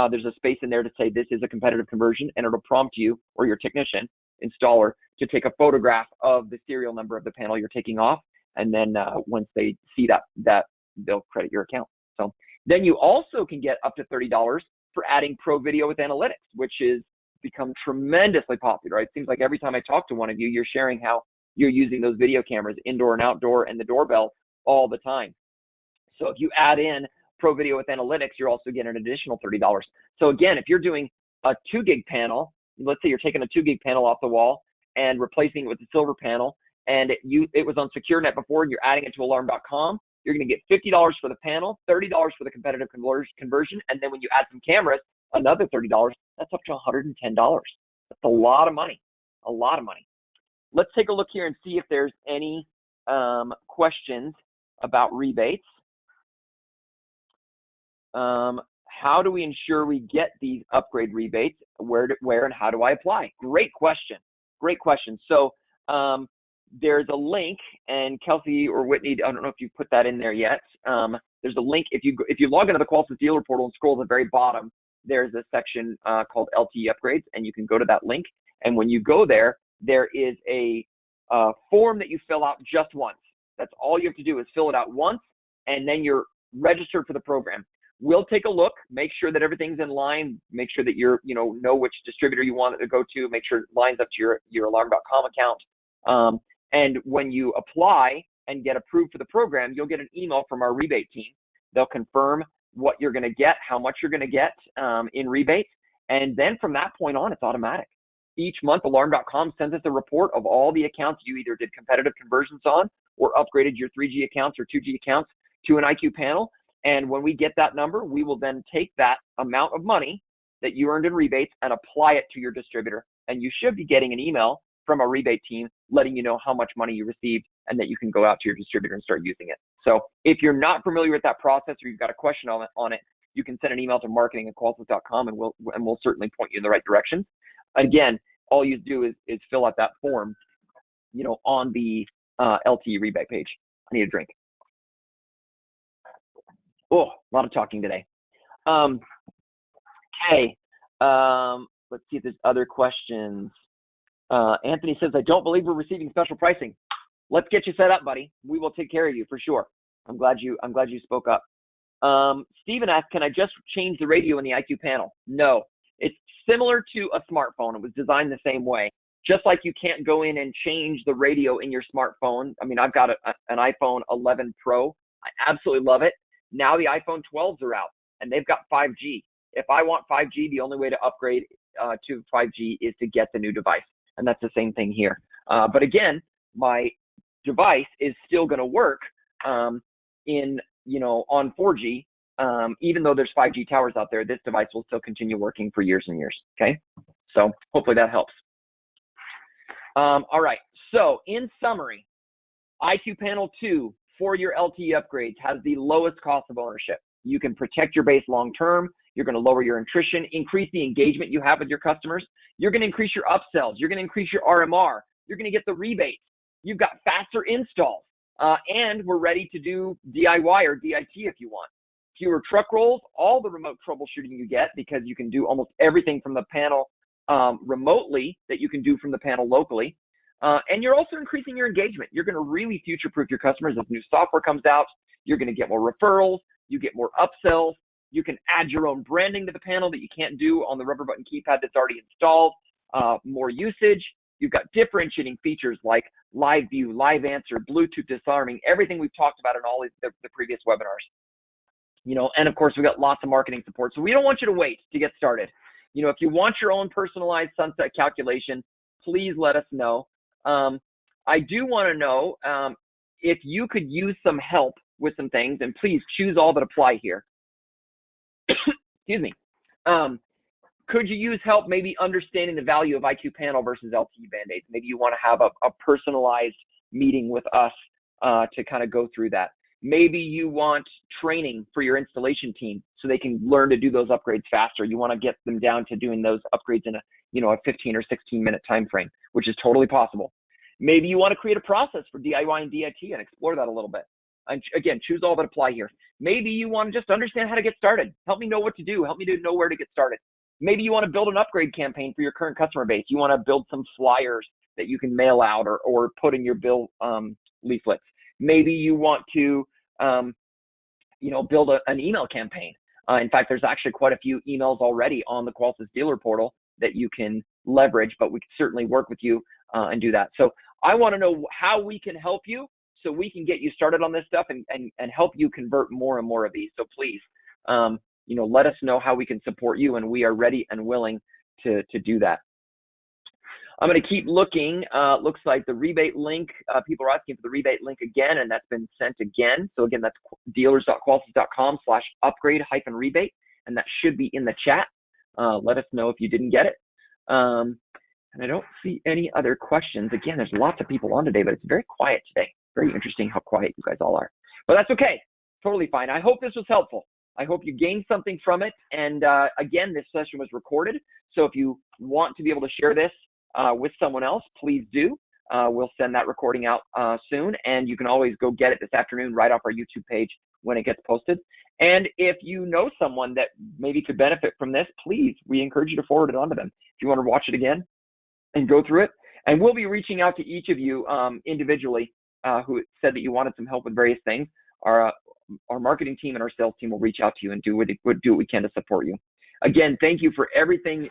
there's a space in there to say this is a competitive conversion, and it'll prompt you or your technician, installer, to take a photograph of the serial number of the panel you're taking off. And then once they see that they'll credit your account. So then you also can get up to $30 for adding Pro Video with Analytics, which is become tremendously popular. It seems like every time I talk to one of you, you're sharing how you're using those video cameras indoor and outdoor and the doorbell all the time. So if you add in Pro Video with Analytics, you're also getting an additional $30. So again, if you're doing a 2 gig panel, let's say you're taking a 2 gig panel off the wall and replacing it with a silver panel, and it was on SecureNet before, and you're adding it to Alarm.com, you're going to get $50 for the panel, $30 for the competitive conversion, and then when you add some cameras, another $30. That's up to $110. That's a lot of money, a lot of money. Let's take a look here and see if there's any questions about rebates. How do we ensure we get these upgrade rebates? Where and how do I apply? Great question. Great question. So there's a link, and Kelsey or Whitney, I don't know if you put that in there yet. There's a link. If you log into the Qualys Dealer Portal and scroll to the very bottom, there's a section called LTE upgrades, and you can go to that link. And when you go there, there is a form that you fill out just once. That's all you have to do is fill it out once, and then you're registered for the program. We'll take a look, make sure that everything's in line, make sure that know which distributor you want it to go to, make sure it lines up to your Alarm.com account. And when you apply and get approved for the program, you'll get an email from our rebate team. They'll confirm what you're going to get, how much you're going to get in rebates. And then from that point on, it's automatic. Each month, Alarm.com sends us a report of all the accounts you either did competitive conversions on or upgraded your 3G accounts or 2G accounts to an IQ panel. And when we get that number, we will then take that amount of money that you earned in rebates and apply it to your distributor. And you should be getting an email from our rebate team letting you know how much money you received and that you can go out to your distributor and start using it. So if you're not familiar with that process or you've got a question on it, you can send an email to marketing@qualys.com and we'll certainly point you in the right direction. Again, all you do is fill out that form, on the LTE rebate page. I need a drink. Oh, a lot of talking today. Okay. Let's see if there's other questions. Anthony says, I don't believe we're receiving special pricing. Let's get you set up, buddy. We will take care of you for sure. I'm glad you spoke up. Stephen asked, can I just change the radio in the IQ panel? No, it's similar to a smartphone. It was designed the same way. Just like you can't go in and change the radio in your smartphone. I mean, I've got an iPhone 11 Pro. I absolutely love it. Now the iPhone 12s are out and they've got 5G. If I want 5G, the only way to upgrade to 5G is to get the new device. And that's the same thing here. But again, my device is still going to work on 4G. Even though there's 5G towers out there, this device will still continue working for years and years. Okay. So hopefully that helps. All right. So in summary, IQ Panel 2 for your LTE upgrades has the lowest cost of ownership. You can protect your base long-term. You're going to lower your attrition, increase the engagement you have with your customers. You're going to increase your upsells. You're going to increase your RMR. You're going to get the rebates. You've got faster installs. And we're ready to do DIY or DIT if you want. Fewer truck rolls, all the remote troubleshooting you get because you can do almost everything from the panel remotely that you can do from the panel locally. And you're also increasing your engagement. You're going to really future-proof your customers as new software comes out. You're going to get more referrals. You get more upsells. You can add your own branding to the panel that you can't do on the rubber button keypad that's already installed. More usage. You've got differentiating features like live view, live answer, Bluetooth disarming, everything we've talked about in all the previous webinars. And of course, we've got lots of marketing support. So we don't want you to wait to get started. If you want your own personalized sunset calculation, please let us know. I do want to know if you could use some help with some things, and please choose all that apply here. Excuse me. Could you use help maybe understanding the value of IQ Panel versus LTE Band-Aids? Maybe you want to have a personalized meeting with us to kind of go through that. Maybe you want training for your installation team so they can learn to do those upgrades faster. You want to get them down to doing those upgrades in a 15 or 16 minute time frame, which is totally possible. Maybe you want to create a process for DIY and DIT and explore that a little bit. and again, choose all that apply here. Maybe you want to just understand how to get started. Help me know what to do. Help me to know where to get started. Maybe you want to build an upgrade campaign for your current customer base. You want to build some flyers that you can mail out or put in your bill leaflets. Maybe you want to, build an email campaign. In fact, there's actually quite a few emails already on the Qualys dealer portal that you can leverage, but we can certainly work with you and do that. So I want to know how we can help you so we can get you started on this stuff and help you convert more and more of these. So please, let us know how we can support you, and we are ready and willing to do that. I'm going to keep looking. Looks like the rebate link, people are asking for the rebate link again, and that's been sent again. So again, that's dealers.qualys.com/upgrade-rebate, and that should be in the chat. Let us know if you didn't get it. And I don't see any other questions. Again, there's lots of people on today, but it's very quiet today. Very interesting how quiet you guys all are. But that's okay. Totally fine. I hope this was helpful. I hope you gained something from it. And again, this session was recorded. So if you want to be able to share this with someone else, please do. We'll send that recording out soon. And you can always go get it this afternoon right off our YouTube page when it gets posted. And if you know someone that maybe could benefit from this, please, we encourage you to forward it on to them. If you want to watch it again and go through it. And we'll be reaching out to each of you individually who said that you wanted some help with various things. Our marketing team and our sales team will reach out to you and do what we can to support you. Again, thank you for everything.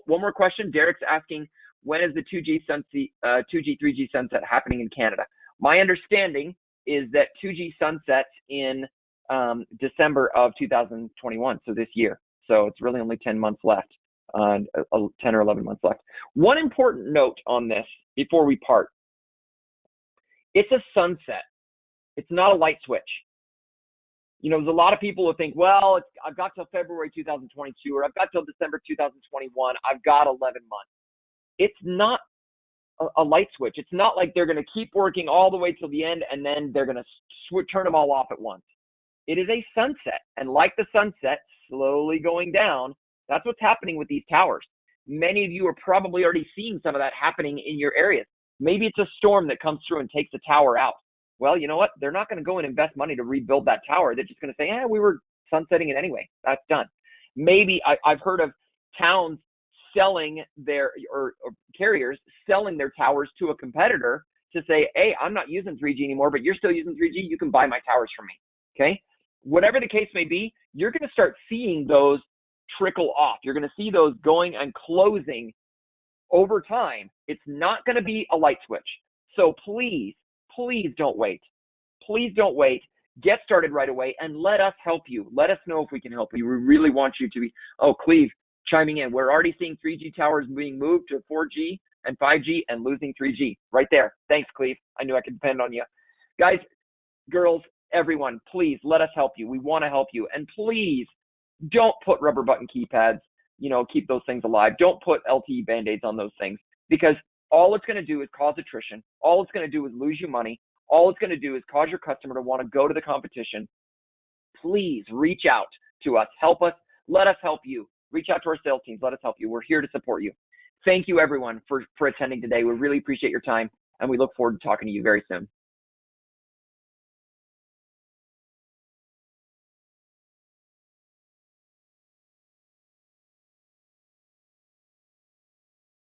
One more question. Derek's asking, when is the 2G, 3G sunset happening in Canada? My understanding is that 2G sunsets in December of 2021, so this year. So it's really only 10 months left, 10 or 11 months left. One important note on this before we part. It's a sunset. It's not a light switch. There's a lot of people who think, well, I've got till February 2022, or I've got till December 2021. I've got 11 months. It's not a light switch. It's not like they're going to keep working all the way till the end and then they're going to turn them all off at once. It is a sunset. And like the sunset slowly going down, that's what's happening with these towers. Many of you are probably already seeing some of that happening in your areas. Maybe it's a storm that comes through and takes a tower out. Well, you know what? They're not going to go and invest money to rebuild that tower. They're just going to say, we were sunsetting it anyway. That's done. Maybe I've heard of towns selling or carriers selling their towers to a competitor to say, hey, I'm not using 3G anymore, but you're still using 3G. You can buy my towers from me. Okay. Whatever the case may be, you're going to start seeing those trickle off. You're going to see those going and closing over time. It's not going to be a light switch. So please don't wait. Please don't wait. Get started right away and let us help you. Let us know if we can help you. We really want you to be, Cleve chiming in. We're already seeing 3G towers being moved to 4G and 5G and losing 3G right there. Thanks, Cleve. I knew I could depend on you. Guys, girls, everyone, please let us help you. We want to help you. And please don't put rubber button keypads, keep those things alive. Don't put LTE Band-Aids on those things, because all it's going to do is cause attrition. All it's going to do is lose you money. All it's going to do is cause your customer to want to go to the competition. Please reach out to us. Help us. Let us help you. Reach out to our sales teams. Let us help you. We're here to support you. Thank you, everyone, for attending today. We really appreciate your time, and we look forward to talking to you very soon.